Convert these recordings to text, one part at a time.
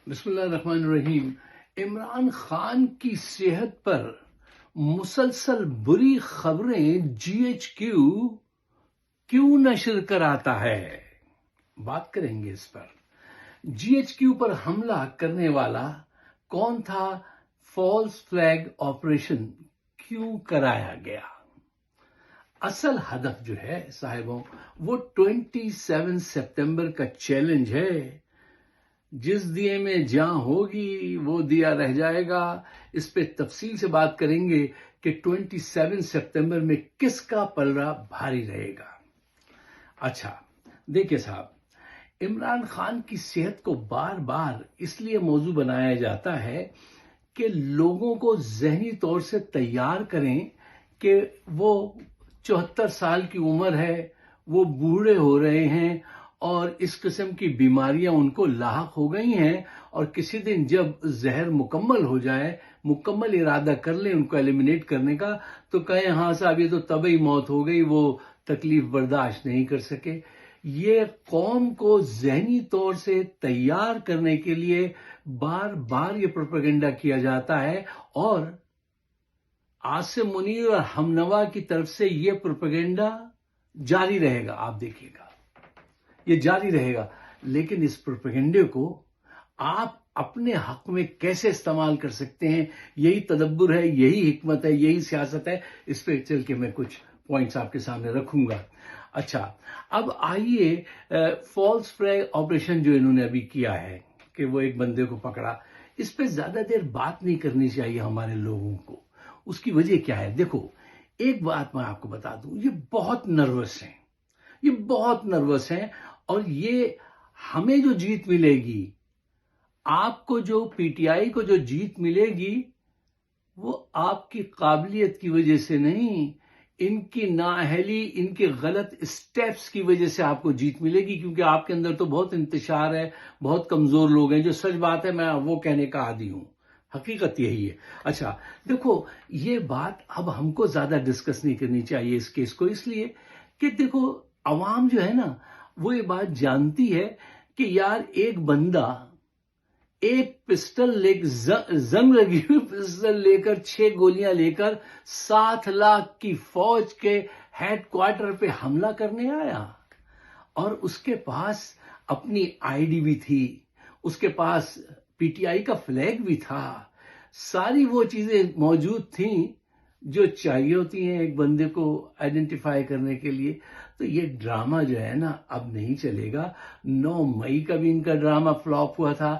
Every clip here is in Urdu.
بسم اللہ الرحمن الرحیم۔ عمران خان کی صحت پر مسلسل بری خبریں جی ایچ کیوں نشر کراتا ہے؟ بات کریں گے اس پر۔ جی ایچ کیو پر حملہ کرنے والا کون تھا؟ فالس فلیگ آپریشن کیوں کرایا گیا؟ اصل ہدف جو ہے صاحبوں وہ 27 سپتمبر کا چیلنج ہے۔ جس دیے میں جاں ہوگی وہ دیا رہ جائے گا۔ اس پہ تفصیل سے بات کریں گے کہ 27 سپتمبر میں کس کا پلڑا بھاری رہے گا۔ اچھا دیکھیں صاحب، عمران خان کی صحت کو بار بار اس لیے موضوع بنایا جاتا ہے کہ لوگوں کو ذہنی طور سے تیار کریں کہ وہ 74 سال کی عمر ہے، وہ بوڑھے ہو رہے ہیں اور اس قسم کی بیماریاں ان کو لاحق ہو گئی ہیں، اور کسی دن جب زہر مکمل ہو جائے، مکمل ارادہ کر لیں ان کو ایلیمنیٹ کرنے کا، تو کہیں ہاں صاحب یہ تو طبعی موت ہو گئی، وہ تکلیف برداشت نہیں کر سکے۔ یہ قوم کو ذہنی طور سے تیار کرنے کے لیے بار بار یہ پروپیگنڈا کیا جاتا ہے، اور عاصم منیر اور ہمنوا کی طرف سے یہ پروپیگنڈا جاری رہے گا۔ آپ دیکھیے گا یہ جاری رہے گا، لیکن اس پروپیگنڈے کو آپ اپنے حق میں کیسے استعمال کر سکتے ہیں، یہی تدبر ہے، یہی حکمت ہے، یہی سیاست ہے۔ اس پہ چل کے میں کچھ پوائنٹس آپ کے سامنے رکھوں گا۔ اچھا اب آئیے، فالس فلیگ آپریشن جو انہوں نے ابھی کیا ہے کہ وہ ایک بندے کو پکڑا، اس پہ زیادہ دیر بات نہیں کرنی چاہیے ہمارے لوگوں کو۔ اس کی وجہ کیا ہے؟ دیکھو ایک بات میں آپ کو بتا دوں، یہ بہت نروس ہیں، یہ بہت نروس ہیں، اور یہ ہمیں جو جیت ملے گی، آپ کو جو پی ٹی آئی کو جو جیت ملے گی، وہ آپ کی قابلیت کی وجہ سے نہیں، ان کی نااہلی، ان کے غلط اسٹیپس کی وجہ سے آپ کو جیت ملے گی، کیونکہ آپ کے اندر تو بہت انتشار ہے، بہت کمزور لوگ ہیں۔ جو سچ بات ہے میں وہ کہنے کا عادی ہوں، حقیقت یہی ہے۔ اچھا دیکھو، یہ بات اب ہم کو زیادہ ڈسکس نہیں کرنی چاہیے اس کیس کو، اس لیے کہ دیکھو عوام جو ہے نا، وہ یہ بات جانتی ہے کہ یار ایک بندہ ایک پسٹل زنگ لگی ہوئی پسٹل لے کر، 6 گولیاں لے کر 7 لاکھ کی فوج کے ہیڈ کوارٹر پہ حملہ کرنے آیا، اور اس کے پاس اپنی آئی ڈی بھی تھی، اس کے پاس پی ٹی آئی کا فلیگ بھی تھا، ساری وہ چیزیں موجود تھیں جو چاہیے ہوتی ہیں ایک بندے کو آئیڈینٹیفائی کرنے کے لیے۔ تو یہ ڈرامہ جو ہے نا اب نہیں چلے گا۔ 9 مئی کا بھی ان کا ڈرامہ فلاپ ہوا تھا،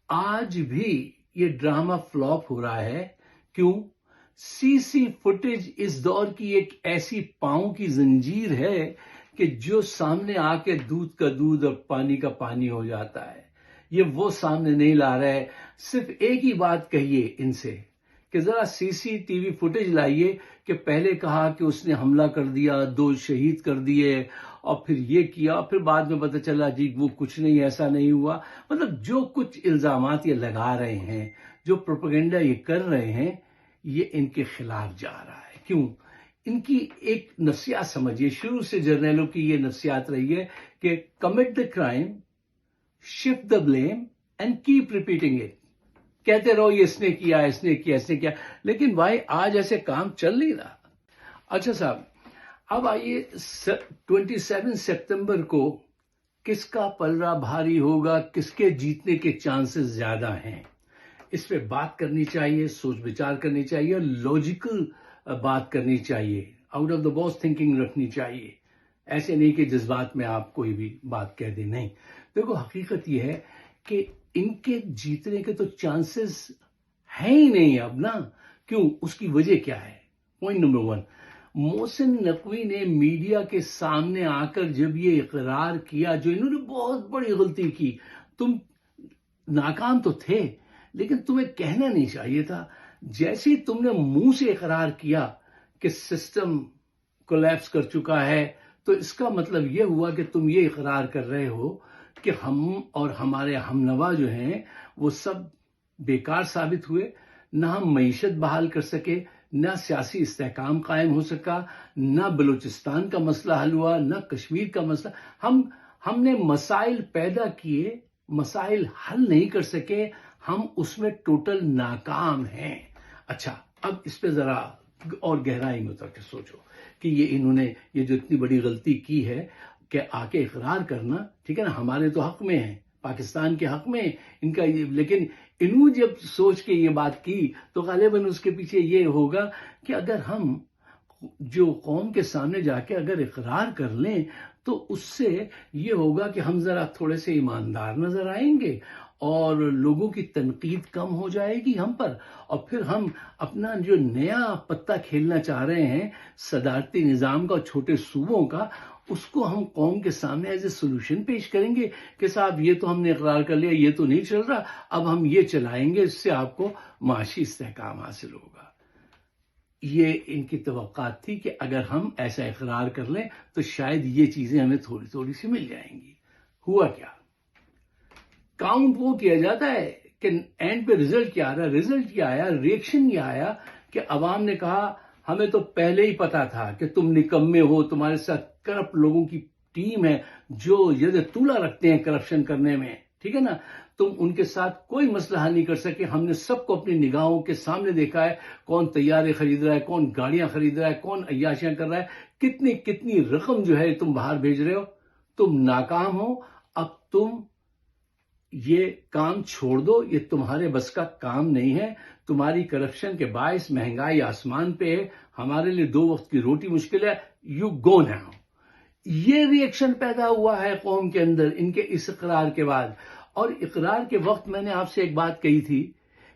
آج بھی یہ ڈرامہ فلاپ ہو رہا ہے۔ کیوں؟ سی فوٹیج اس دور کی ایک ایسی پاؤں کی زنجیر ہے کہ جو سامنے آ کے دودھ کا دودھ اور پانی کا پانی ہو جاتا ہے۔ یہ وہ سامنے نہیں لا رہا ہے۔ صرف ایک ہی بات کہیے ان سے کہ ذرا سی ٹی وی فوٹیج لائیے کہ پہلے کہا کہ اس نے حملہ کر دیا، 2 شہید کر دیے، اور پھر یہ کیا، پھر بعد میں پتہ چلا جی وہ کچھ نہیں، ایسا نہیں ہوا۔ مطلب جو کچھ الزامات یہ لگا رہے ہیں، جو پروپیگنڈا یہ کر رہے ہیں، یہ ان کے خلاف جا رہا ہے۔ کیوں؟ ان کی ایک نفسیات سمجھیے، شروع سے جرنیلوں کی یہ نفسیات رہی ہے کہ commit the crime, shift the blame and keep repeating it. کہتے رہو یہ اس نے کیا، اس نے کیا، اس نے کیا، لیکن بھائی آج ایسے کام چل نہیں رہا۔ اچھا صاحب، اب آئیے 27 سپتمبر کو کس کا پلڑا بھاری ہوگا، کس کے جیتنے کے چانسز زیادہ ہیں، اس پہ بات کرنی چاہیے، سوچ بچار کرنی چاہیے، اور لاجیکل بات کرنی چاہیے، out of the box thinking رکھنی چاہیے۔ ایسے نہیں کہ جذبات میں آپ کوئی بھی بات کہہ دیں، نہیں۔ دیکھو حقیقت یہ ہے کہ ان کے جیتنے کے تو چانسز ہیں ہی نہیں اب نا۔ کیوں؟ اس کی وجہ کیا ہے؟ پوائنٹ نمبر 1، محسن نقوی نے میڈیا کے سامنے آ کر جب یہ اقرار کیا، جو انہوں نے بہت بڑی غلطی کی، تم ناکام تو تھے لیکن تمہیں کہنا نہیں چاہیے تھا۔ جیسے ہی تم نے منہ سے اقرار کیا کہ سسٹم کولیپس کر چکا ہے، تو اس کا مطلب یہ ہوا کہ تم یہ اقرار کر رہے ہو کہ ہم اور ہمارے ہمنوا جو ہیں وہ سب بیکار ثابت ہوئے، نہ ہم معیشت بحال کر سکے، نہ سیاسی استحکام قائم ہو سکا، نہ بلوچستان کا مسئلہ حل ہوا، نہ کشمیر کا مسئلہ۔ ہم نے مسائل پیدا کیے مسائل حل نہیں کر سکے، ہم اس میں ٹوٹل ناکام ہیں۔ اچھا، اب اس پہ ذرا اور گہرائی میں اتر کے سوچو کہ یہ انہوں نے یہ جو اتنی بڑی غلطی کی ہے کہ آ کے اقرار کرنا، ٹھیک ہے نا، ہمارے تو حق میں ہے، پاکستان کے حق میں ان کا، لیکن انہوں جب سوچ کے یہ بات کی تو غالباً اس کے پیچھے یہ ہوگا کہ اگر ہم جو قوم کے سامنے جا کے اگر اقرار کر لیں تو اس سے یہ ہوگا کہ ہم ذرا تھوڑے سے ایماندار نظر آئیں گے اور لوگوں کی تنقید کم ہو جائے گی ہم پر، اور پھر ہم اپنا جو نیا پتہ کھیلنا چاہ رہے ہیں صدارتی نظام کا اور چھوٹے صوبوں کا، اس کو ہم قوم کے سامنے ایز اے سولوشن پیش کریں گے کہ صاحب یہ تو ہم نے اقرار کر لیا، یہ تو نہیں چل رہا، اب ہم یہ چلائیں گے، اس سے آپ کو معاشی استحکام حاصل ہوگا۔ یہ ان کی توقعات تھی کہ اگر ہم ایسا اقرار کر لیں تو شاید یہ چیزیں ہمیں تھوڑی تھوڑی سی مل جائیں گی۔ ہوا کیا؟ کاؤنٹ وہ کیا جاتا ہے کہ اینڈ پہ رزلٹ کیا آ رہا ہے، رزلٹ کیا آیا، ریئیکشن یہ آیا کہ عوام نے کہا ہمیں تو پہلے ہی پتا تھا کہ تم نکمے ہو، تمہارے ساتھ کرپٹ لوگوں کی ٹیم ہے جو ید طولہ رکھتے ہیں کرپشن کرنے میں، ٹھیک ہے نا، تم ان کے ساتھ کوئی مسئلہ حل نہیں کر سکے۔ ہم نے سب کو اپنی نگاہوں کے سامنے دیکھا ہے، کون طیارے خرید رہا ہے، کون گاڑیاں خرید رہا ہے، کون عیاشیاں کر رہا ہے، کتنی کتنی رقم جو ہے تم باہر بھیج رہے ہو، تم ناکام ہو، اب تم یہ کام چھوڑ دو، یہ تمہارے بس کا کام نہیں ہے، تمہاری کرپشن کے باعث مہنگائی آسمان پہ ہے، ہمارے لیے 2 وقت کی روٹی مشکل ہے، یو گو ناؤ۔ یہ ری ایکشن پیدا ہوا ہے قوم کے اندر ان کے اس اقرار کے بعد۔ اور اقرار کے وقت میں نے آپ سے ایک بات کہی تھی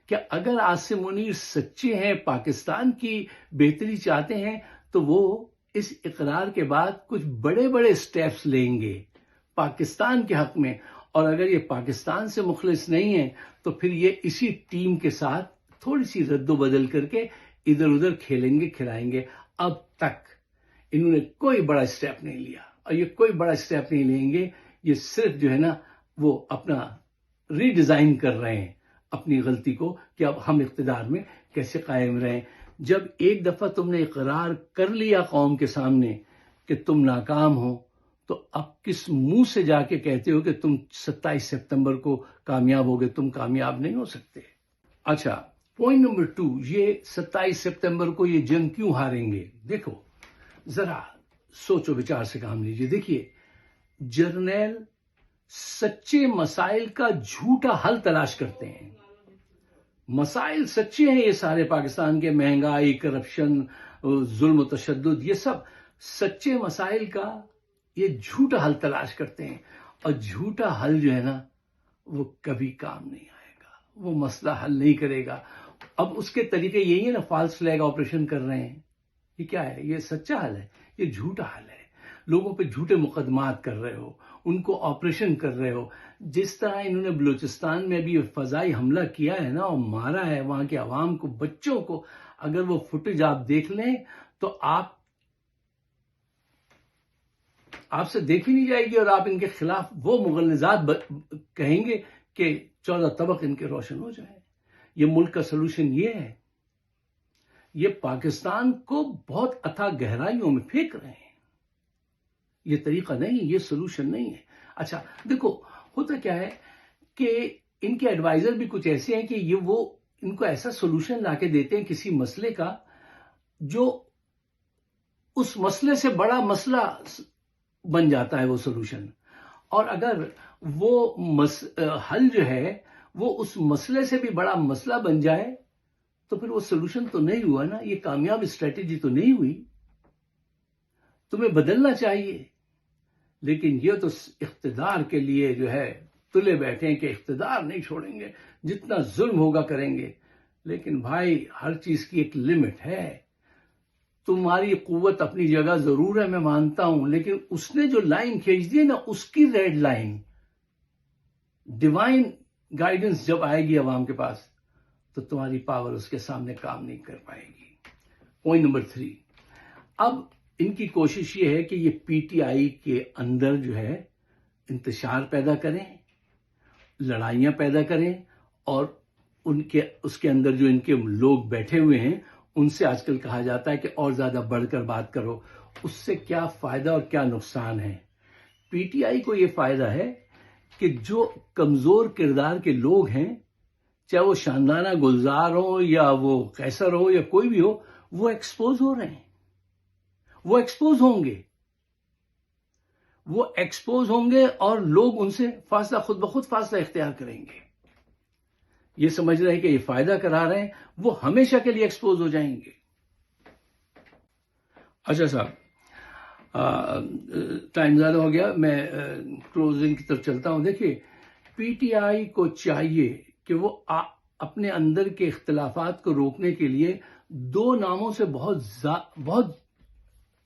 کہ اگر عاصم منیر سچے ہیں، پاکستان کی بہتری چاہتے ہیں، تو وہ اس اقرار کے بعد کچھ بڑے بڑے سٹیپس لیں گے پاکستان کے حق میں، اور اگر یہ پاکستان سے مخلص نہیں ہیں تو پھر یہ اسی ٹیم کے ساتھ تھوڑی سی رد و بدل کر کے ادھر ادھر کھیلیں گے کھلائیں گے۔ اب تک انہوں نے کوئی بڑا سٹیپ نہیں لیا، اور یہ کوئی بڑا سٹیپ نہیں لیں گے، یہ صرف جو ہے نا وہ اپنا ری ڈیزائن کر رہے ہیں اپنی غلطی کو کہ اب ہم اقتدار میں کیسے قائم رہیں۔ جب ایک دفعہ تم نے اقرار کر لیا قوم کے سامنے کہ تم ناکام ہو، تو اب کس منہ سے جا کے کہتے ہو کہ تم 27 سپتمبر کو کامیاب ہوگے؟ تم کامیاب نہیں ہو سکتے۔ اچھا، پوائنٹ نمبر 2، یہ 27 سپتمبر کو یہ جنگ کیوں ہاریں گے؟ دیکھو ذرا سوچو بچار سے کام لیجئے۔ دیکھیے، جرنیل سچے مسائل کا جھوٹا حل تلاش کرتے ہیں۔ مسائل سچے ہیں یہ سارے پاکستان کے، مہنگائی، کرپشن، ظلم و تشدد، یہ سب سچے مسائل کا یہ جھوٹا حل تلاش کرتے ہیں، اور جھوٹا حل جو ہے نا وہ کبھی کام نہیں آئے گا، وہ مسئلہ حل نہیں کرے گا۔ اب اس کے طریقے یہی ہے نا، فالس فلیگ آپریشن کر رہے ہیں۔ یہ کیا ہے؟ یہ سچا حل ہے؟ یہ جھوٹا حل ہے۔ لوگوں پہ جھوٹے مقدمات کر رہے ہو، ان کو آپریشن کر رہے ہو۔ جس طرح انہوں نے بلوچستان میں بھی فضائی حملہ کیا ہے نا اور مارا ہے وہاں کے عوام کو، بچوں کو، اگر وہ فوٹیج آپ دیکھ لیں تو آپ سے دیکھی نہیں جائے گی، اور آپ ان کے خلاف وہ مغلظات کہیں گے کہ 14 طبق ان کے روشن ہو جائیں۔ یہ ملک کا سلوشن یہ ہے؟ یہ پاکستان کو بہت اتھا گہرائیوں میں پھینک رہے ہیں۔ یہ طریقہ نہیں، یہ سلوشن نہیں ہے۔ اچھا دیکھو، ہوتا کیا ہے کہ ان کے ایڈوائزر بھی کچھ ایسے ہیں کہ وہ ان کو ایسا سلوشن لا کے دیتے ہیں کسی مسئلے کا جو اس مسئلے سے بڑا مسئلہ بن جاتا ہے وہ سلوشن، اور اگر وہ حل جو ہے وہ اس مسئلے سے بھی بڑا مسئلہ بن جائے تو پھر وہ سلوشن تو نہیں ہوا نا، یہ کامیاب اسٹریٹجی تو نہیں ہوئی۔ تمہیں بدلنا چاہیے، لیکن یہ تو اقتدار کے لیے جو ہے تلے بیٹھے ہیں کہ اقتدار نہیں چھوڑیں گے، جتنا ظلم ہوگا کریں گے۔ لیکن بھائی، ہر چیز کی ایک لمٹ ہے۔ تمہاری قوت اپنی جگہ ضرور ہے، میں مانتا ہوں، لیکن اس نے جو لائن کھینچ دی ہے نا، اس کی ریڈ لائن، ڈیوائن گائیڈنس جب آئے گی عوام کے پاس تو تمہاری پاور اس کے سامنے کام نہیں کر پائے گی۔ پوائنٹ نمبر 3، اب ان کی کوشش یہ ہے کہ یہ پی ٹی آئی کے اندر جو ہے انتشار پیدا کریں، لڑائیاں پیدا کریں، اور اس کے اندر جو ان کے لوگ بیٹھے ہوئے ہیں ان سے آج کل کہا جاتا ہے کہ اور زیادہ بڑھ کر بات کرو۔ اس سے کیا فائدہ اور کیا نقصان ہے؟ پی ٹی آئی کو یہ فائدہ ہے کہ جو کمزور کردار کے لوگ ہیں، چاہے وہ شاندانہ گلزار ہو یا وہ قیصر ہو یا کوئی بھی ہو، وہ ایکسپوز ہو رہے ہیں، وہ ایکسپوز ہوں گے، وہ ایکسپوز ہوں گے اور لوگ ان سے فاصلہ، خود بخود فاصلہ اختیار کریں گے. یہ سمجھ رہے ہیں کہ یہ فائدہ کرا رہے ہیں، وہ ہمیشہ کے لیے ایکسپوز ہو جائیں گے. اچھا صاحب، ٹائم زیادہ ہو گیا، میں کلوزنگ کی طرف چلتا ہوں. دیکھیے، پی ٹی آئی کو چاہیے کہ وہ اپنے اندر کے اختلافات کو روکنے کے لیے دو ناموں سے بہت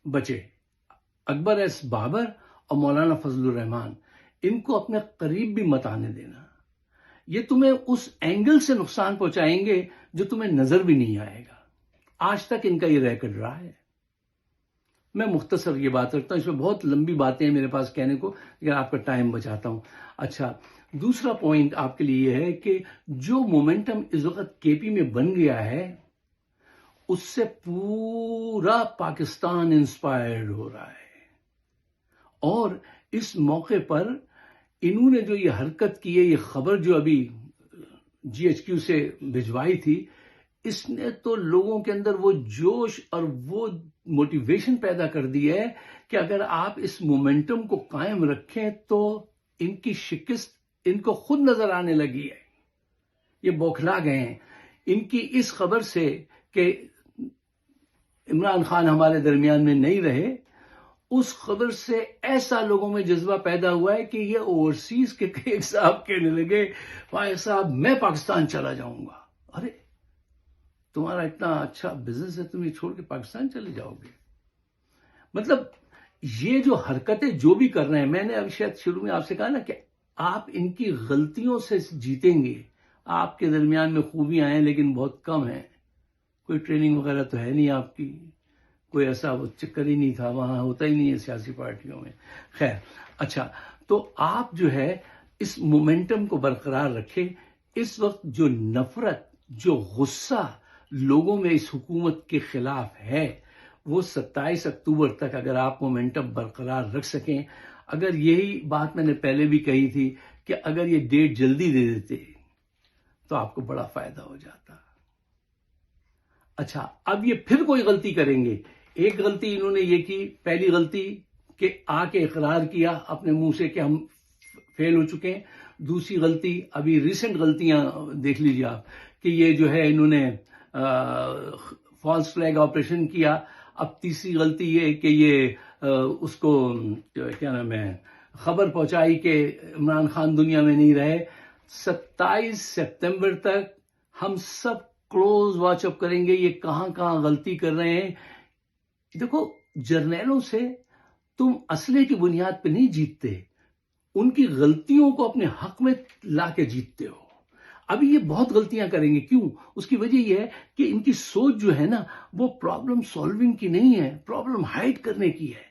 بچے، اکبر ایس بابر اور مولانا فضل الرحمان. ان کو اپنے قریب بھی مت آنے دینا. یہ تمہیں اس اینگل سے نقصان پہنچائیں گے جو تمہیں نظر بھی نہیں آئے گا. آج تک ان کا یہ ریکارڈ رہا ہے. میں مختصر یہ بات کرتا ہوں، اس میں بہت لمبی باتیں ہیں میرے پاس کہنے کو، لیکن آپ کا ٹائم بچاتا ہوں. اچھا، دوسرا پوائنٹ آپ کے لیے یہ ہے کہ جو مومنٹم اس وقت کے پی میں بن گیا ہے، اس سے پورا پاکستان انسپائرڈ ہو رہا ہے. اور اس موقع پر انہوں نے جو یہ حرکت کی ہے، یہ خبر جو ابھی جی ایچ کیو سے بھجوائی تھی، اس نے تو لوگوں کے اندر وہ جوش اور وہ موٹیویشن پیدا کر دی ہے کہ اگر آپ اس مومنٹم کو قائم رکھیں تو ان کی شکست ان کو خود نظر آنے لگی ہے. یہ بوکھلا گئے ہیں ان کی اس خبر سے کہ عمران خان ہمارے درمیان میں نہیں رہے. اس خبر سے ایسا لوگوں میں جذبہ پیدا ہوا ہے کہ یہ اوورسیز کے ایک صاحب کہنے لگے، فائز صاحب میں پاکستان چلا جاؤں گا. ارے تمہارا اتنا اچھا بزنس ہے، تم یہ چھوڑ کے پاکستان چلے جاؤ گے؟ مطلب یہ جو حرکتیں جو بھی کر رہے ہیں، میں نے اب شاید شروع میں آپ سے کہا نا کہ آپ ان کی غلطیوں سے جیتیں گے. آپ کے درمیان میں خوبیاں ہیں لیکن بہت کم ہیں. کوئی ٹریننگ وغیرہ تو ہے نہیں آپ کی، کوئی ایسا وہ چکر ہی نہیں تھا، وہاں ہوتا ہی نہیں ہے سیاسی پارٹیوں میں. خیر، اچھا، تو آپ جو ہے اس مومنٹم کو برقرار رکھیں. اس وقت جو نفرت، جو غصہ لوگوں میں اس حکومت کے خلاف ہے، وہ 27 اکتوبر تک اگر آپ مومنٹم برقرار رکھ سکیں، اگر یہی بات میں نے پہلے بھی کہی تھی کہ اگر یہ ڈیٹ جلدی دے دیتے تو آپ کو بڑا فائدہ ہو جاتا. اچھا، اب یہ پھر کوئی غلطی کریں گے. ایک غلطی انہوں نے یہ کی، پہلی غلطی کہ آ کے اقرار کیا اپنے منہ سے کہ ہم فیل ہو چکے ہیں. دوسری غلطی، ابھی ریسنٹ غلطیاں دیکھ لیجیے آپ، کہ یہ جو ہے انہوں نے فالس فلیگ آپریشن کیا. اب تیسری غلطی یہ کہ یہ اس کو کیا نام ہے، خبر پہنچائی کہ عمران خان دنیا میں نہیں رہے. 27 سپتمبر تک ہم سب کلوز واچ اپ کریں گے یہ کہاں کہاں غلطی کر رہے ہیں. دیکھو، جرنیلوں سے تم اسلحے کی بنیاد پہ نہیں جیتتے، ان کی غلطیوں کو اپنے حق میں لا کے جیتتے ہو. ابھی یہ بہت غلطیاں کریں گے. کیوں؟ اس کی وجہ یہ ہے کہ ان کی سوچ جو ہے نا، وہ پرابلم سالونگ کی نہیں ہے، پرابلم ہائڈ کرنے کی ہے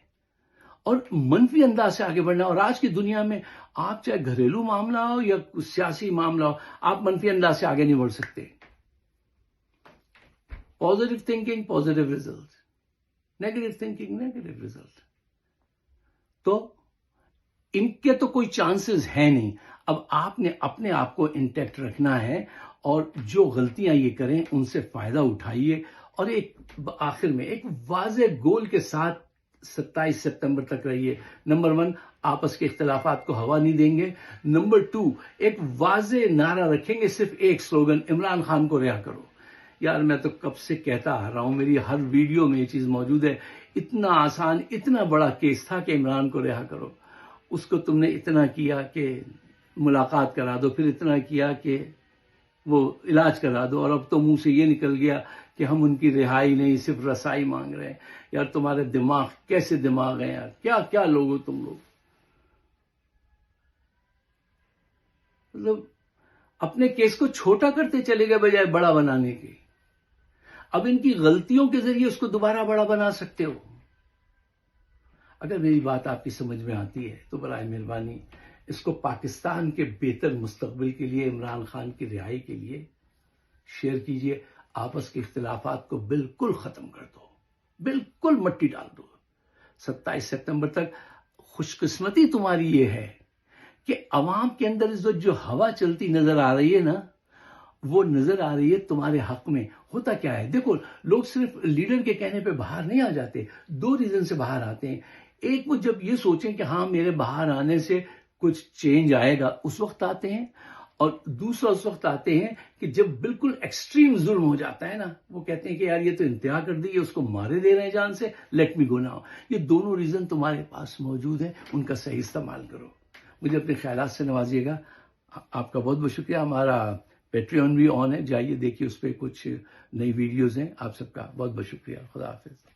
اور منفی انداز سے آگے بڑھنا. اور آج کی دنیا میں آپ چاہے گھریلو معاملہ ہو یا سیاسی معاملہ ہو، آپ منفی انداز سے آگے نہیں بڑھ سکتے. Positive thinking, positive result. Negative thinking, negative result. تو ان کے تو کوئی چانسز ہے نہیں. اب آپ نے اپنے آپ کو انٹیکٹ رکھنا ہے اور جو غلطیاں یہ کریں ان سے فائدہ اٹھائیے. اور ایک آخر میں ایک واضح گول کے ساتھ 27 سپتمبر تک رہیے. نمبر 1، آپس کے اختلافات کو ہوا نہیں دیں گے. نمبر 2، ایک واضح نعرہ رکھیں گے، صرف ایک سلوگن، عمران خان کو رہا کرو. یار میں تو کب سے کہتا آ رہا ہوں، میری ہر ویڈیو میں یہ چیز موجود ہے. اتنا آسان، اتنا بڑا کیس تھا کہ عمران کو رہا کرو. اس کو تم نے اتنا کیا کہ ملاقات کرا دو، پھر اتنا کیا کہ وہ علاج کرا دو، اور اب تو منہ سے یہ نکل گیا کہ ہم ان کی رہائی نہیں، صرف رسائی مانگ رہے ہیں. یار تمہارے دماغ کیسے دماغ ہیں یار، کیا کیا لوگ ہو تم لوگ. مطلب اپنے کیس کو چھوٹا کرتے چلے گئے بجائے بڑا بنانے کے. اب ان کی غلطیوں کے ذریعے اس کو دوبارہ بڑا بنا سکتے ہو. اگر میری بات آپ کی سمجھ میں آتی ہے تو برائے مہربانی اس کو پاکستان کے بہتر مستقبل کے لیے، عمران خان کی رہائی کے لیے شیئر کیجئے. آپس کے اختلافات کو بالکل ختم کر دو، بالکل مٹی ڈال دو. 27 سپتمبر تک خوش قسمتی تمہاری یہ ہے کہ عوام کے اندر اس وقت جو ہوا چلتی نظر آ رہی ہے نا، وہ نظر آ رہی ہے تمہارے حق میں. ہوتا کیا ہے؟ دیکھو، لوگ صرف لیڈر کے کہنے پہ باہر نہیں آ جاتے. دو ریزن سے باہر آتے ہیں. ایک، وہ جب یہ سوچیں کہ ہاں میرے باہر آنے سے کچھ چینج آئے گا، اس وقت آتے ہیں. اور دوسرا اس وقت آتے ہیں کہ جب بالکل ایکسٹریم ظلم ہو جاتا ہے نا، وہ کہتے ہیں کہ یار یہ تو انتہا کر دی، اس کو مارے دے رہے ہیں جان سے، لیٹ می گو ناؤ. یہ دونوں ریزن تمہارے پاس موجود ہیں، ان کا صحیح استعمال کرو. مجھے اپنے خیالات سے نوازیے گا. آپ کا بہت بہت شکریہ. ہمارا پیٹریون بھی آن ہے، جائیے دیکھیے، اس پہ کچھ نئی ویڈیوز ہیں. آپ سب کا بہت بہت شکریہ. خدا حافظ.